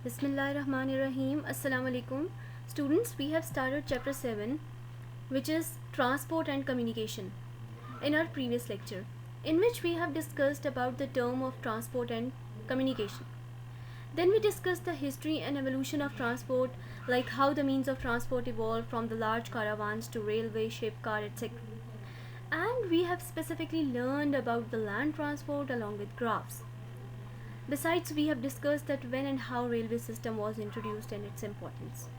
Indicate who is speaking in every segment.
Speaker 1: Bismillahirrahmanirrahim. Assalamu alaikum. Students, we have started chapter 7, which is transport and communication, in our previous lecture, in which we have discussed about the term of transport and communication. Then we discussed the history and evolution of transport, like how the means of transport evolved from the large caravans to railway, ship, car, etc. And we have specifically learned about the land transport along with graphs. Besides, we have discussed that when and how railway system was introduced and its importance.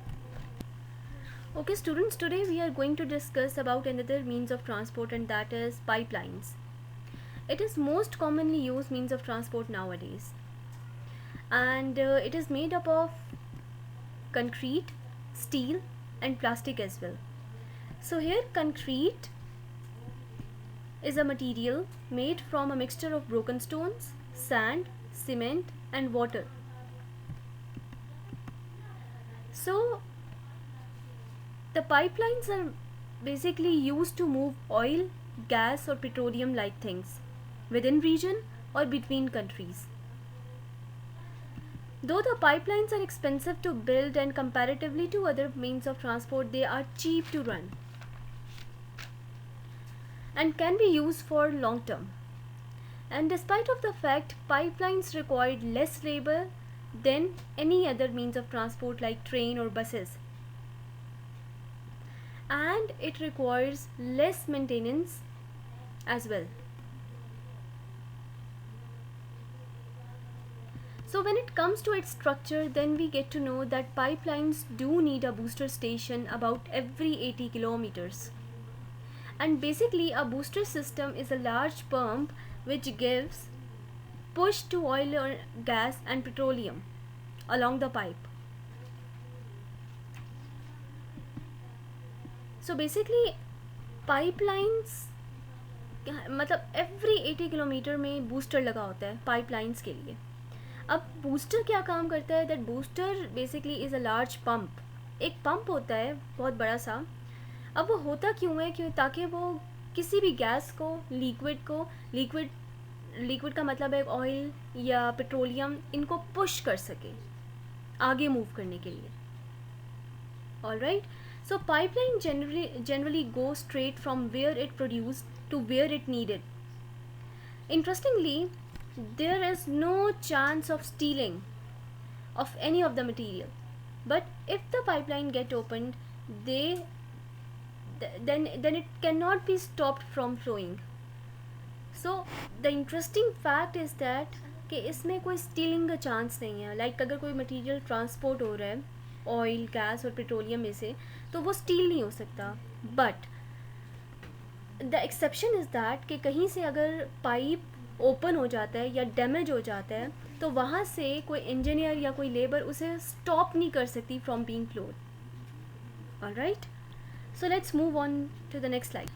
Speaker 1: Okay students, today we are going to discuss about another means of transport, and that is pipelines. It is most commonly used means of transport nowadays, and it is made up of concrete, steel and plastic as well. So here concrete is a material made from a mixture of broken stones, sand, cement and water. So the pipelines are basically used to move oil, gas or petroleum like things within region or between countries. Though the pipelines are expensive to build and comparatively to other means of transport, they are cheap to run and can be used for long term. And despite of the fact pipelines required less labor than any other means of transport like train or buses, and it requires less maintenance as well. So when it comes to its structure, then we get to know that pipelines do need a booster station about every 80 kilometers. And basically a booster system is a large pump which gives push to oil or gas and petroleum along the pipe. So basically pipelines मतलब every 80 kilometre में booster लगा होता है pipelines के लिए. अब booster क्या काम करता है? That booster basically is a large pump. एक पंप होता है बहुत बड़ा सा. अब वो होता क्यों है? क्यों? ताकि वो किसी भी गैस को, लिक्विड का मतलब है ऑयल या पेट्रोलियम, इनको पुश कर सके आगे मूव करने के लिए. Alright, so pipeline generally go straight from where it produced to where it needed. Interestingly, there is no chance of stealing of any of the material, but if the pipeline get opened, then it cannot be stopped from flowing. So the interesting fact is that कि इसमें कोई stealing का chance नहीं है. Like अगर कोई material transport हो रहा है ऑयल, गैस और पेट्रोलियम में से, तो वो स्टील नहीं हो सकता. But the exception is that कि कहीं से अगर पाइप ओपन हो जाता है या डैमेज हो जाता है, तो वहाँ से कोई इंजीनियर या कोई लेबर उसे स्टॉप नहीं कर सकती from being flowed. Alright, so let's move on to the next slide.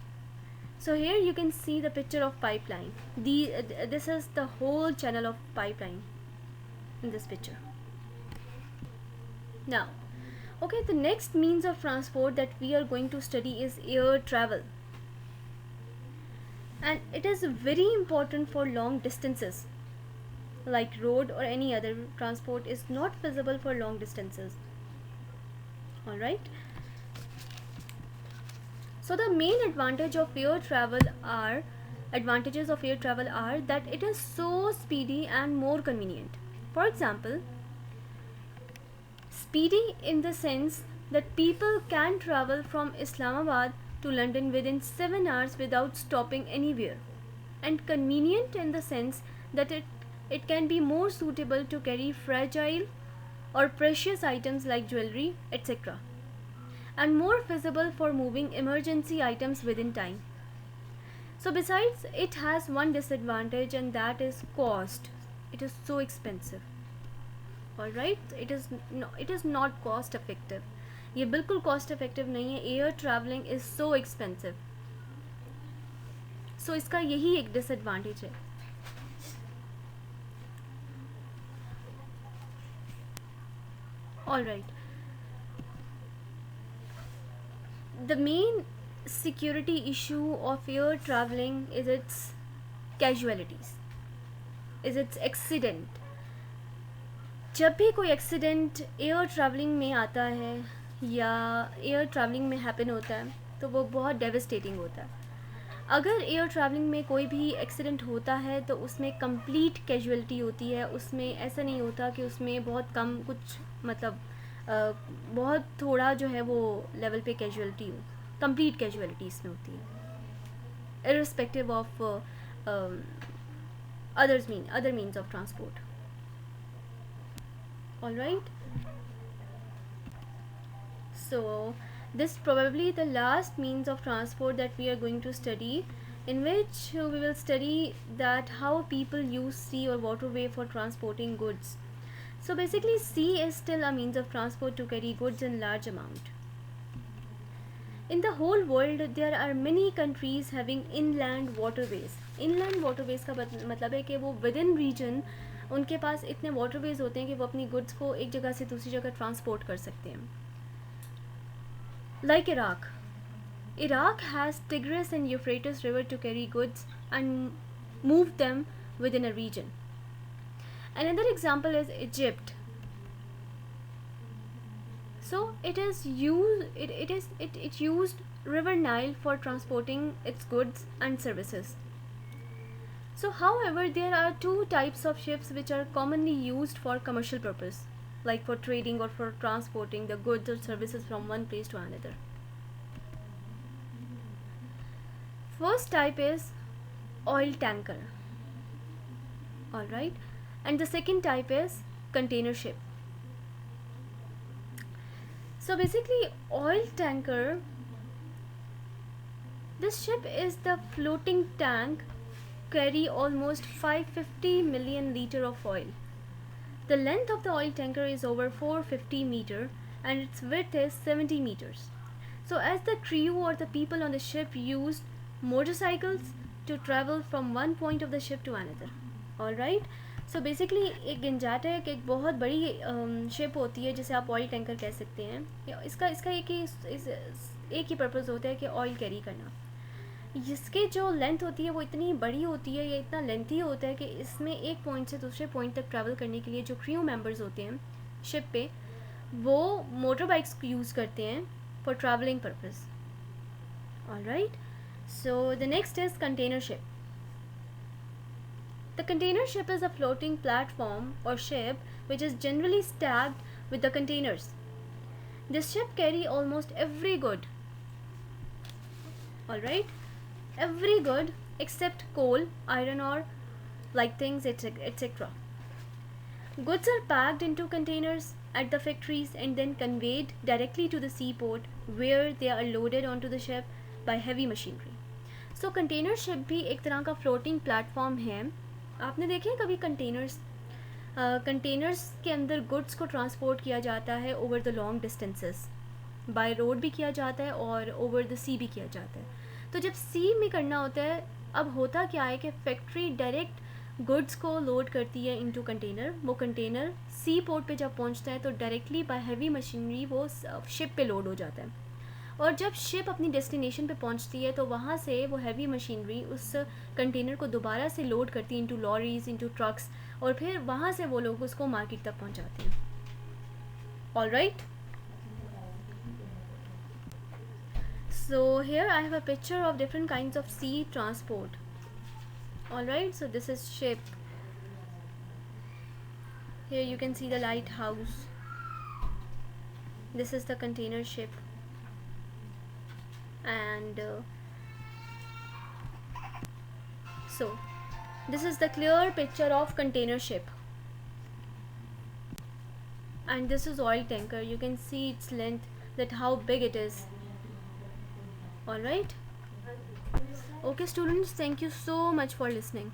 Speaker 1: So here you can see the picture of pipeline. This is the whole channel of pipeline in this picture. Now, okay, the next means of transport that we are going to study is air travel, and it is very important for long distances. Like road or any other transport is not feasible for long distances. All right. So the main advantages of air travel are that it is so speedy and more convenient. For example, speedy in the sense that people can travel from Islamabad to London within 7 hours without stopping anywhere, and convenient in the sense that it can be more suitable to carry fragile or precious items like jewelry, etc., and more feasible for moving emergency items within time. So besides, it has one disadvantage, and that is cost. It is so expensive. Alright, it is not cost effective. ये बिल्कुल cost effective नहीं है. Air traveling is so expensive. So इसका यही एक disadvantage है. Alright, the main security issue of air traveling is its casualties, is its accident, जब भी कोई एक्सीडेंट एयर ट्रैवलिंग में आता है या एयर ट्रैवलिंग में हैपन होता है तो वो बहुत डेवस्टेटिंग होता है. अगर एयर ट्रैवलिंग में कोई भी एक्सीडेंट होता है तो उसमें कंप्लीट कैजुअलिटी होती है. उसमें ऐसा नहीं होता कि उसमें बहुत कम कुछ मतलब बहुत थोड़ा जो है वो लेवल पे कैजुअलिटी हो. कंप्लीट कैजुअलिटी इसमें होती है irrespective of other means of transport. All right, so this probably the last means of transport that we are going to study, in which we will study that how people use sea or waterway for transporting goods. So basically sea is still a means of transport to carry goods in large amount. In the whole world there are many countries having inland waterways. Inland waterways का मतलब है कि वो within region उनके पास इतने waterways होते हैं कि वो अपनी goods को एक जगह से दूसरी जगह transport कर सकते हैं. Like Iraq. Iraq has Tigris and Euphrates river to carry goods and move them within a region. Another example is Egypt. So it used river Nile for transporting its goods and services. So however there are two types of ships which are commonly used for commercial purpose, like for trading or for transporting the goods or services from one place to another. First type is oil tanker. Alright, and the second type is container ship. So basically oil tanker, this ship is the floating tank carry almost 550 million liter of oil. The length of the oil tanker is over 450 meter and its width is 70 meters. So as the crew or the people on the ship used motorcycles to travel from one point of the ship to another. Alright, so basically एक गिंजाट है कि एक बहुत बड़ी ship होती है जिसे आप ऑयल टैंकर कह सकते हैं. इसका एक ही पर्पज़ होता है कि ऑयल कैरी करना. इसके जो लेंथ होती है वो इतनी बड़ी होती है, ये इतना लेंथी होता है कि इसमें एक पॉइंट से दूसरे पॉइंट तक ट्रैवल करने के लिए जो क्रू मेंबर्स होते हैं शिप पे वो मोटर बाइक्स यूज़ करते हैं for travelling purpose. Alright, so the next is container ship. The container ship is a floating platform or ship which is generally stacked with the containers. This ship carry almost every good. Alright, every good except coal, iron ore, like things, etc. Goods are packed into containers at the factories and then conveyed directly to the seaport where they are loaded onto the ship by heavy machinery. So container ship भी एक तरह का floating platform है. आपने देखे हैं कभी containers के अंदर गुड्स को ट्रांसपोर्ट किया जाता है over the long distances. By road भी किया जाता है और ओवर द सी भी किया जाता है. तो जब सी में करना होता है, अब होता क्या है कि फैक्ट्री डायरेक्ट गुड्स को लोड करती है इनटू कंटेनर. वो कंटेनर सी पोर्ट पे जब पहुंचता है तो डायरेक्टली बाय हैवी मशीनरी वो शिप पे लोड हो जाता है. और जब शिप अपनी डेस्टिनेशन पे पहुंचती है तो वहाँ से वो हैवी मशीनरी उस कंटेनर को दोबारा से लोड करती है इनटू लॉरीज, इनटू ट्रक्स, और फिर वहाँ से वो लोग उसको मार्केट तक पहुँचाते हैं. Alright, so here I have a picture of different kinds of sea transport. Alright, so this is ship. Here you can see the lighthouse. This is the container ship. And so this is the clear picture of container ship, and this is oil tanker. You can see its length, that how big it is. All right, okay students, thank you so much for listening.